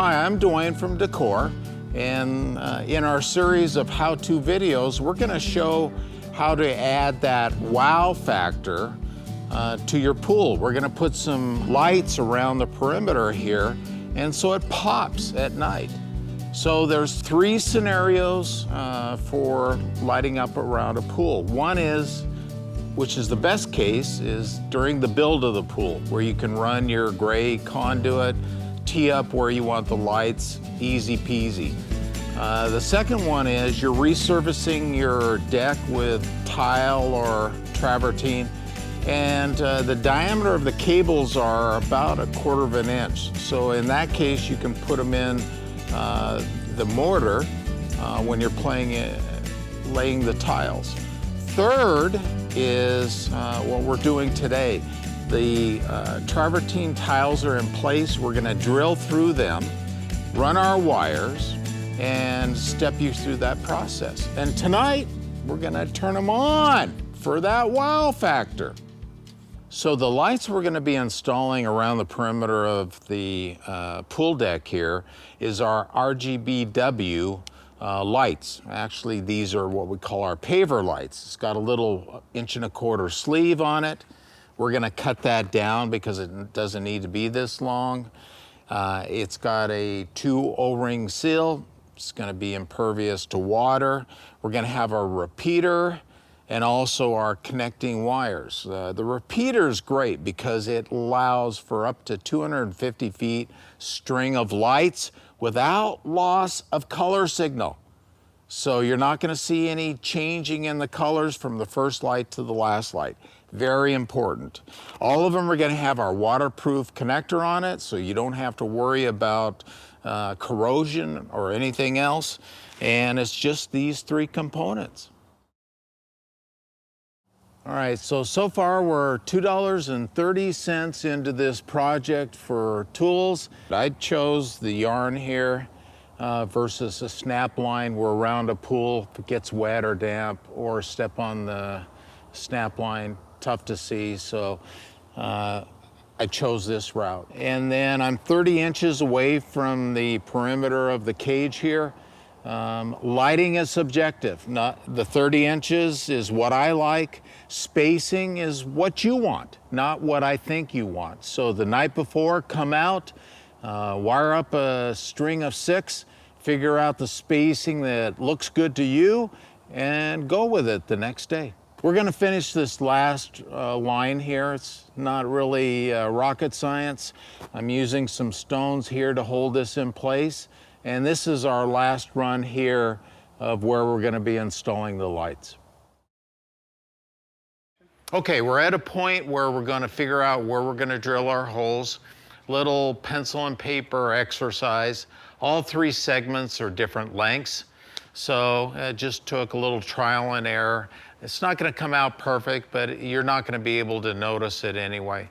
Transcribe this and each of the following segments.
Hi, I'm Dwayne from Dekor, and in our series of how-to videos, we're going to show how to add that wow factor to your pool. We're going to put some lights around the perimeter here, and so it pops at night. So there's three scenarios for lighting up around a pool. One is, which is the best case, is during the build of the pool, where you can run your gray conduit, tee up where you want the lights, easy peasy. The second one is you're resurfacing your deck with tile or travertine, and the diameter of the cables are about 1/4 of an inch. So in that case, you can put them in the mortar when you're laying the tiles. Third is what we're doing today. The travertine tiles are in place. We're gonna drill through them, run our wires, and step you through that process. And tonight, we're gonna turn them on for that wow factor. So the lights we're gonna be installing around the perimeter of the pool deck here is our RGBW lights. Actually, these are what we call our paver lights. It's got a little 1.25 inch sleeve on it. We're gonna cut that down because it doesn't need to be this long. It's got a 2 O-ring seal. It's gonna be impervious to water. We're gonna have our repeater and also our connecting wires. The repeater is great because it allows for up to 250 feet string of lights without loss of color signal. So you're not gonna see any changing in the colors from the first light to the last light. Very important. All of them are gonna have our waterproof connector on it, so you don't have to worry about corrosion or anything else. And it's just these three components. All right, so far we're $2.30 into this project for tools. I chose the yarn here versus a snap line where around a pool, if it gets wet or damp, or step on the snap line, tough to see, so I chose this route. And then I'm 30 inches away from the perimeter of the cage here. Lighting is subjective. Not the 30 inches is what I like. Spacing is what you want, not what I think you want. So the night before, come out, wire up a string of 6, figure out the spacing that looks good to you, and go with it the next day. We're gonna finish this last line here. It's not really rocket science. I'm using some stones here to hold this in place. And this is our last run here of where we're gonna be installing the lights. Okay, we're at a point where we're gonna figure out where we're gonna drill our holes. Little pencil and paper exercise. All 3 segments are different lengths. So it just took a little trial and error. It's not gonna come out perfect, but you're not gonna be able to notice it anyway.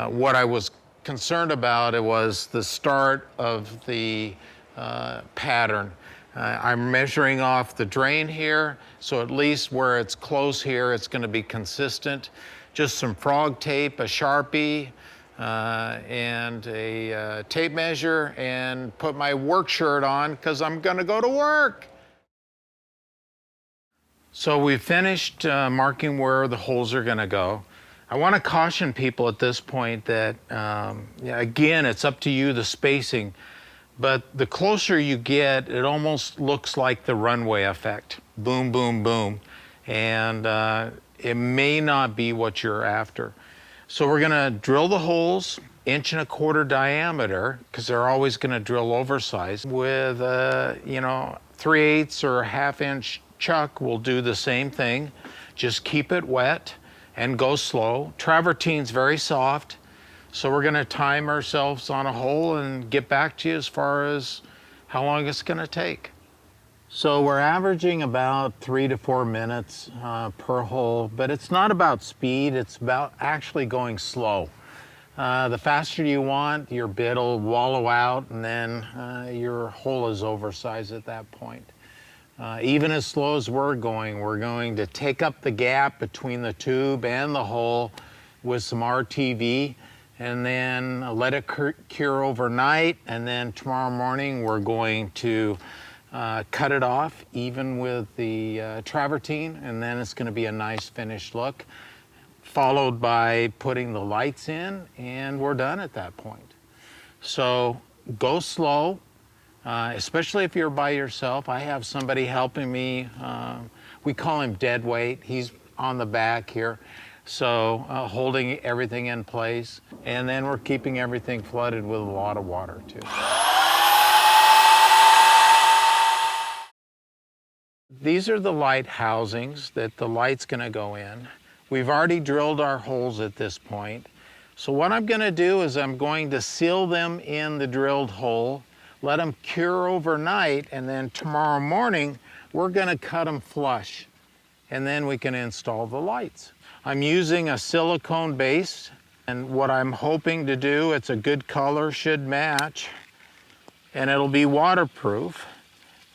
What I was concerned about, it was the start of the pattern. I'm measuring off the drain here, so at least where it's close here, it's gonna be consistent. Just some frog tape, a Sharpie, and a tape measure, and put my work shirt on, because I'm gonna go to work. So we've finished marking where the holes are gonna go. I wanna caution people at this point that, again, it's up to you, the spacing, but the closer you get, it almost looks like the runway effect. Boom, boom, boom. And it may not be what you're after. So we're gonna drill the holes 1.25 inch diameter, because they're always gonna drill oversized. With 3/8 or 1/2 inch chuck, we'll do the same thing. Just keep it wet and go slow. Travertine's very soft. So we're gonna time ourselves on a hole and get back to you as far as how long it's gonna take. So we're averaging about 3 to 4 minutes per hole, but it's not about speed, it's about actually going slow. The faster you want, your bit will wallow out, and then your hole is oversized at that point. Even as slow as we're going to take up the gap between the tube and the hole with some RTV, and then let it cure overnight, and then tomorrow morning we're going to cut it off even with the travertine, and then it's going to be a nice finished look, followed by putting the lights in, and we're done at that point. So go slow, especially if you're by yourself. I have somebody helping me. We call him dead weight. He's on the back here. So holding everything in place, and then we're keeping everything flooded with a lot of water too. These are the light housings that the light's gonna go in. We've already drilled our holes at this point. So what I'm gonna do is I'm going to seal them in the drilled hole, let them cure overnight, and then tomorrow morning we're gonna cut them flush, and then we can install the lights. I'm using a silicone base, and what I'm hoping to do, it's a good color, should match, and it'll be waterproof.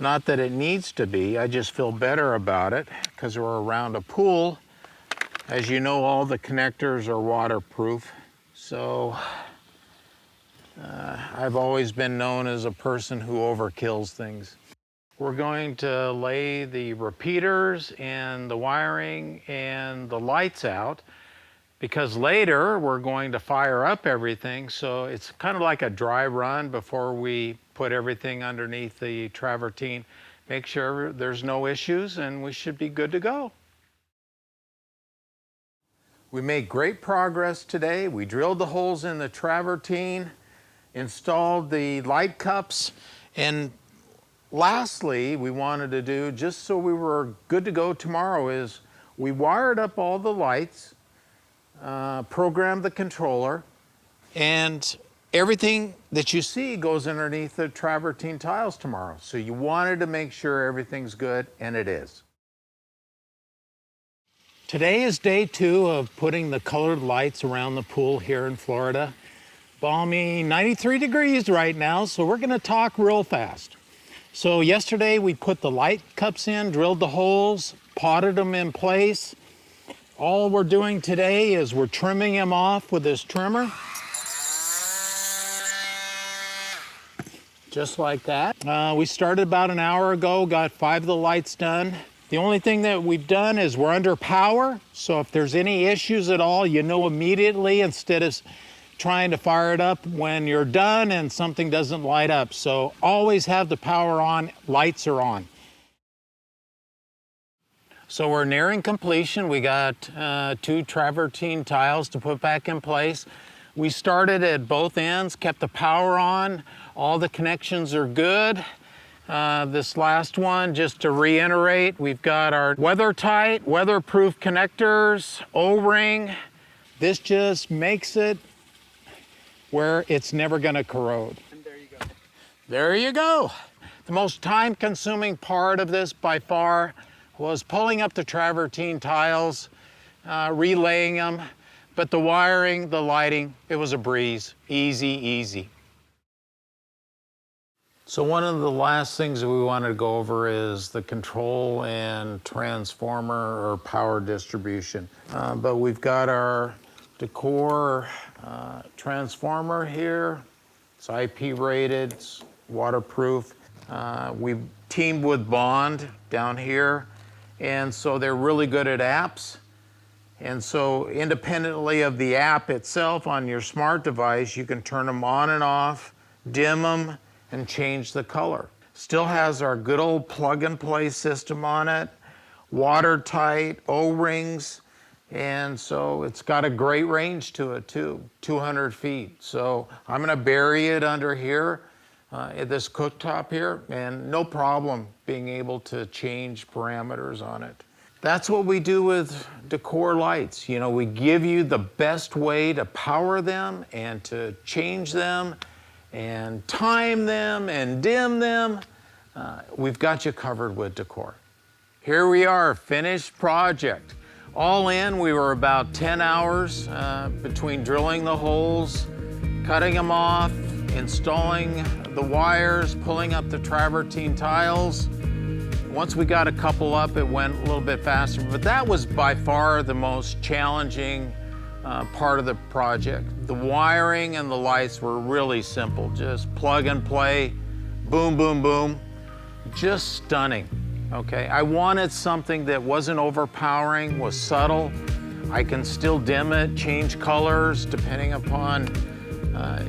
Not that it needs to be, I just feel better about it because we're around a pool. As you know, all the connectors are waterproof. So I've always been known as a person who overkills things. We're going to lay the repeaters and the wiring and the lights out, because later we're going to fire up everything. So it's kind of like a dry run before we put everything underneath the travertine. Make sure there's no issues, and we should be good to go. We made great progress today. We drilled the holes in the travertine, installed the light cups, and lastly, we wanted to do, just so we were good to go tomorrow, is we wired up all the lights, programmed the controller, and everything that you see goes underneath the travertine tiles tomorrow. So you wanted to make sure everything's good, and it is. Today is day 2 of putting the colored lights around the pool here in Florida. Balmy 93 degrees right now, so we're gonna talk real fast. So yesterday we put the light cups in, drilled the holes, potted them in place. All we're doing today is we're trimming them off with this trimmer. Just like that. We started about an hour ago, got 5 of the lights done. The only thing that we've done is we're under power, so if there's any issues at all, you know immediately instead of trying to fire it up when you're done and something doesn't light up. So always have the power on, lights are on. So we're nearing completion. We got 2 travertine tiles to put back in place. We started at both ends, kept the power on. All the connections are good. This last one, just to reiterate, we've got our weather-tight, weatherproof connectors, O-ring. This just makes it where it's never gonna corrode. And there you go. There you go. The most time-consuming part of this by far was pulling up the travertine tiles, relaying them, but the wiring, the lighting, it was a breeze. Easy, easy. So one of the last things that we wanted to go over is the control and transformer or power distribution. But we've got our Dekor transformer here. It's IP rated, it's waterproof. We've teamed with Bond down here, and so they're really good at apps. And so independently of the app itself on your smart device, you can turn them on and off, dim them, and change the color. Still has our good old plug-and-play system on it, watertight, O-rings, and so it's got a great range to it too, 200 feet. So I'm gonna bury it under here, at this cooktop here, and no problem being able to change parameters on it. That's what we do with Dekor lights. You know, we give you the best way to power them and to change them and time them and dim them. We've got you covered with Dekor. Here we are, finished project. All in, we were about 10 hours between drilling the holes, cutting them off, installing the wires, pulling up the travertine tiles. Once we got a couple up, it went a little bit faster, but that was by far the most challenging part of the project. The wiring and the lights were really simple, just plug and play, boom, boom, boom, just stunning, okay? I wanted something that wasn't overpowering, was subtle. I can still dim it, change colors depending upon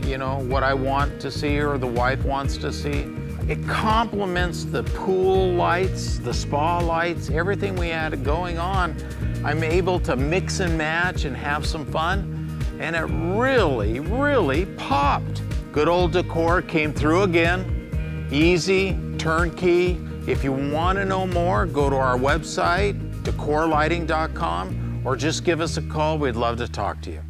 you know, what I want to see or the wife wants to see. It complements the pool lights, the spa lights, everything we had going on. I'm able to mix and match and have some fun, and it really, really popped. Good old Dekor came through again. Easy, turnkey. If you want to know more, go to our website, dekorlighting.com, or just give us a call. We'd love to talk to you.